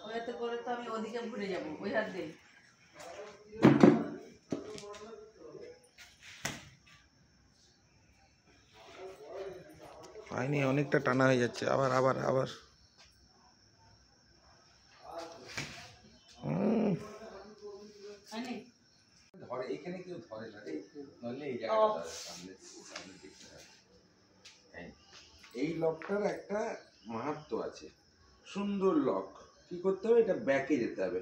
ওইতে করে তো আমি ওদিকে ঘুরে যাবো ওই হাত দিয়ে হয়নি, অনেকটা টানা হয়ে যাচ্ছে। আবার আবার আবার ধরে এখানে কেউ ধরে না রে, নইলে এই জায়গাটা সামনে সামনে দেখতে হবে। এই লকটার একটা মাহাত্ম্য আছে, সুন্দর লক। কি করতে হবে, এটা ব্যাকে যেতে হবে।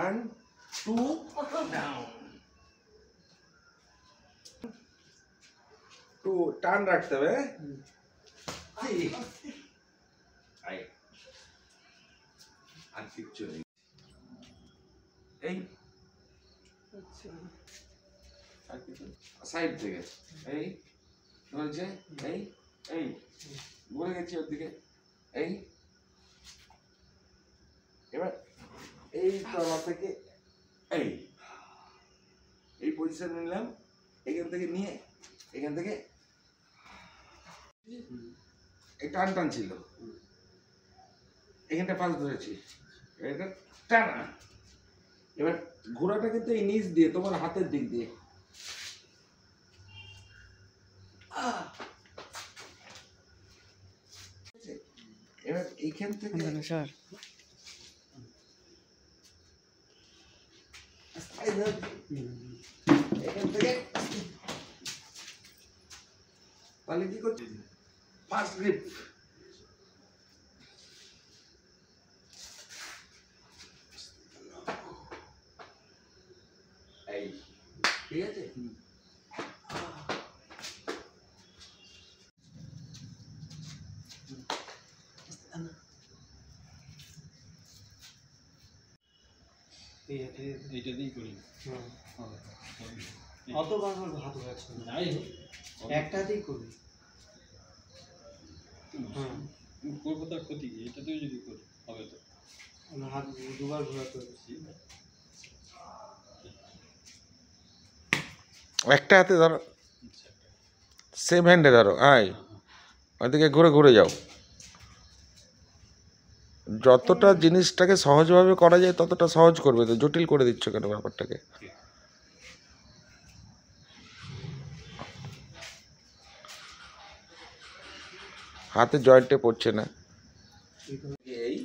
1 2 ডাউন, 2 টান রাখতে হবে। আর কিচ্ছু নেই। এই সাইড থেকে এই ধরেছে, এই এই ঘুরে গেছি ওর দিকে। এই এবার এই তলা থেকে এই এই পজিশন নিলাম, এখান থেকে নিয়ে এখান থেকে এই টান টান ছিল, এখানটা পাশ ধরেছি, এটা টানা। এবার ঘোড়াটা কিন্তু এই নিচ দিয়ে, তোমার হাতের দিক দিয়ে। এবার এইখান থেকে স্যার এখান থেকে তাহলে কি করছি, ফার্স্ট গ্রিপ। এই ঠিক আছে, এইটা দিয়েই করি। অতবার হাত হয়েছে যাই হোক, একটাতেই করবি। করবো তার ক্ষতি কি, এটাতেও যদি করি হবে তো। হাত দুবার ঘোরাতে হবে। একটা হাতে ধরো, সেম হ্যান্ডে ধরো। আয় ওইদিকে ঘুরে ঘুরে যাও। যতটা জিনিসটাকে সহজভাবে করা যায় ততটা সহজ করবে, তো জটিল করে দিচ্ছ কেন ব্যাপারটাকে? হাতে জয়েন্টে পড়ছে না। এই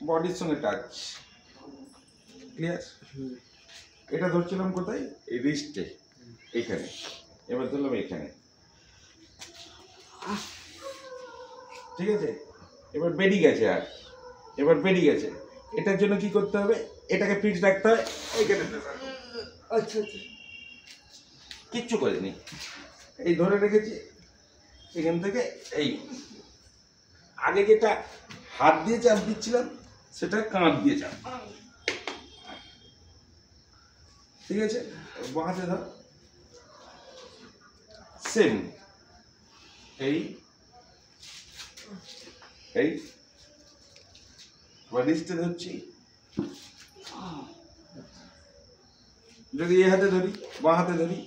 বডির সঙ্গে টাচ, ক্লিয়ার? এটা ধরছিলাম কোথায়, এই রিস্টে এখানে, এবার ধরলাম এখানে, ঠিক আছে? এবার বেরিয়ে গেছে, আর এবার বেরিয়ে গেছে। এটার জন্য কি করতে হবে, এটাকে ফিক্স রাখতে হবে এইখানে। আচ্ছা আচ্ছা, কিচ্ছু করিনি, এই ধরে রেখেছি। এখান থেকে এই আগে যেটা হাত দিয়ে চাপ দিচ্ছিলাম সেটা কাঁধ দিয়ে চাপ, ঠিক আছে? বাঁ হাতে ধর, সেম এই এই রিস্টে ধরছি। যদি এই হাতে ধরি, বাঁ হাতে ধরি,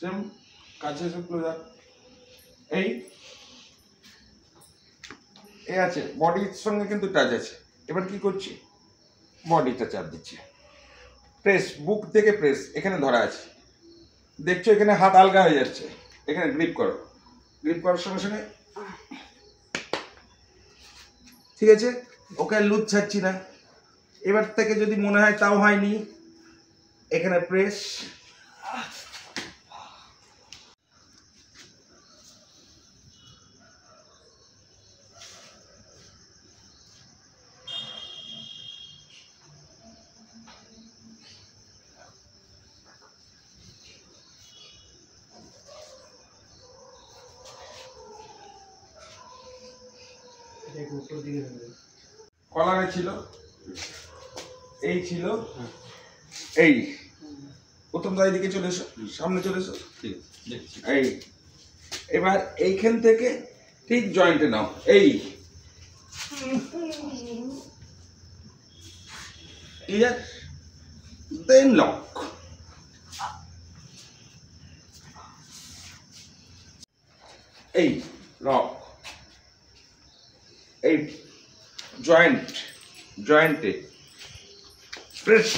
সেম কাছে এসে ক্লোজার। এই এ আছে, বডির সঙ্গে কিন্তু টাচ আছে। এবার কি করছি, বডিটা চাপ দিচ্ছি, প্রেস, বুক থেকে প্রেস, এখানে ধরা আছে, দেখছো এখানে হাত আলগা হয়ে যাচ্ছে। এখানে গ্রিপ করো, গ্রিপ করার সঙ্গে সঙ্গে, ঠিক আছে? ওকে আর লুজ ছাড়ছি না। এবার থেকে যদি মনে হয় তাও হয়নি, এখানে প্রেস, কলারে ছিল, এই ছিল, এই প্রথম দাঁড়িয়ে দিকে চলে এসো, সামনে চলে এসো, ঠিক আছে, দেখছি। এই এবার এইখান থেকে ঠিক জয়েন্টে নাও, এই ক্লিয়ার, দেন লক, এই লক, এই জয়েন্টে প্রেস,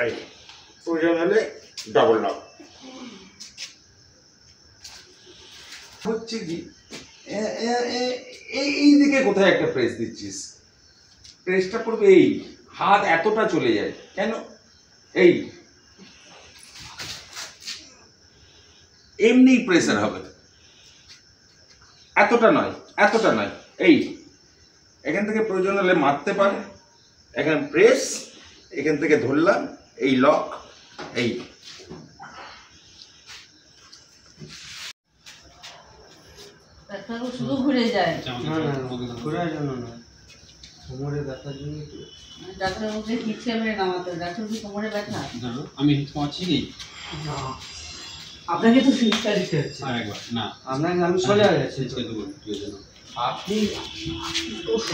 এই প্রয়োজন হলে ডাবল লক। হচ্ছে কি এই দিকে কোথায় একটা প্রেস দিচ্ছিস, প্রেসটা পড়বে এই, হাত এতটা চলে যায় কেন, এই এমনি প্রেসার হবে, এতটা নয়, এই এখান থেকে প্রয়োজন হলে মারতে পারে, এখানে প্রেস, এখান থেকে ধরলাম, এই লক, এই ডাক্তারবাবু শুধু ঘুরে যায়। না না ঘোরার জন্য না, কোমরে ব্যথার জন্য একটু। ডাক্তারবাবুকে হিচকে মেরে নামাতে হবে। ডাক্তার কি কোমরে ব্যথা? ধরো আমি তোমাচ্ছি কি না, আপনাকে তো ফিক্সটা দিতে হচ্ছে। আর একবার না আপনাকে আমি সোজা যাচ্ছি। চেঞ্জ করে দেবো ঠিক আছে না আপনি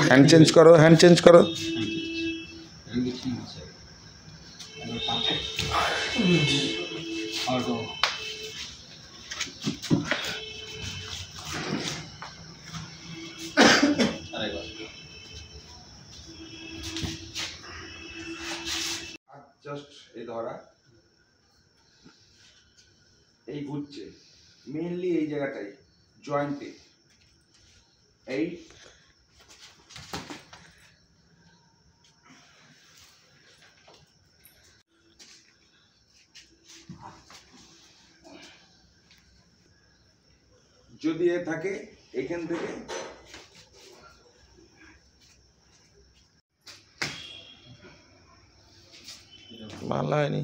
হ্যান্ড চেঞ্জ করো, হ্যান্ড চেঞ্জ করো। আমি ঠিক আছে একবার পাঁচে আর তো আরেকবার জাস্ট এই ধরা, এই ঘুরছে মেইনলি এই জায়গাটাই জয়েন্টে, এই যদি এ থাকে এখান থেকে ভালো হয়নি।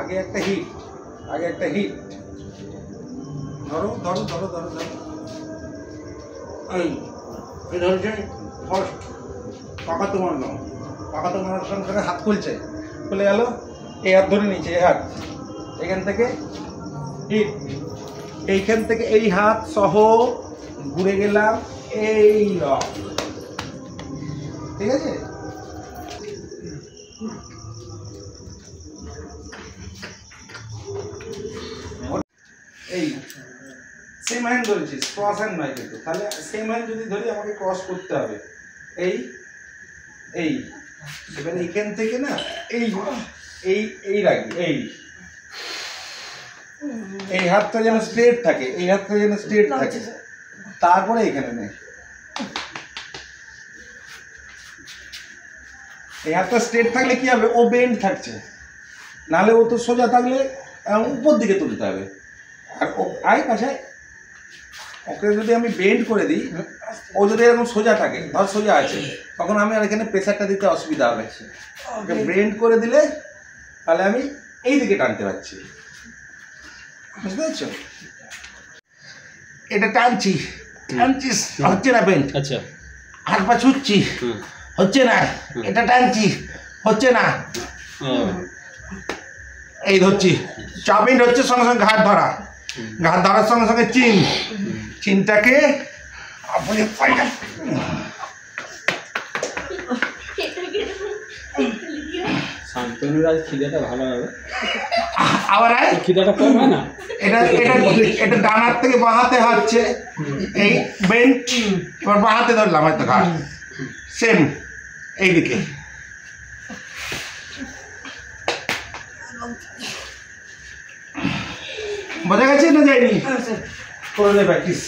আগে একটা হিট, ধরো ধরো ধরো ধরো ধরো, এই ধরছে ফার্স্ট, পাকা তো মারলাম, পাকা তো মারার সঙ্গে সঙ্গে হাত খুলছে, খুলে গেল, এই হাত ধরে নিচে, এই হাত এখান থেকে হিট, এইখান থেকে এই হাত সহ ঘুরে গেলাম, এই লক, ঠিক আছে। এই সেম হ্যান্ড ধরেছিস, ক্রস হ্যান্ড নয় কিন্তু, তাহলে সেম হ্যান্ড যদি ধরি আমাকে ক্রস করতে হবে, এই এই এবারে এখান থেকে না এই এই এই রাখবি, এই হাতটা যেন স্ট্রেট থাকে, এই হাতটা যেন স্ট্রেট থাকে, তারপরে এখানে নে, এই হাতটা স্ট্রেট থাকলে কি হবে, ও বেন্ড থাকছে, নাহলে ও তো সোজা থাকলে উপর দিকে তুলতে হবে, আর ও আয় পাশে, ওকে যদি আমি বেন্ড করে দিই, ও যদি এরকম সোজা থাকে, ধর সোজা আছে, তখন আমি আর এখানে প্রেসারটা দিতে অসুবিধা হবে, ওকে বেন্ড করে দিলে তাহলে আমি এই দিকে টানতে পারছি, বুঝতে পারছো, এটা টানছিস, হচ্ছে না বেন্ড, আচ্ছা হাত পা ছুটছি, হচ্ছে না, এটা টানছি, হচ্ছে না, এই ধরছি, চাপিন হচ্ছে সঙ্গে সঙ্গে ঘাট ধরার সঙ্গে সঙ্গে চিনটাকে আপনি শান্তনুর আজ খিদেটা ভালো হবে, আবার খিদেটা কম হয় না, এটা ডানার থেকে বাঁহাতে হচ্ছে, এই বেন্ট, এবার বাঁহাতে ধরলাম হয়তো ঘাট, সেম এইদিকে, বোঝা গেছে না যায়নি, করে প্র্যাকটিস।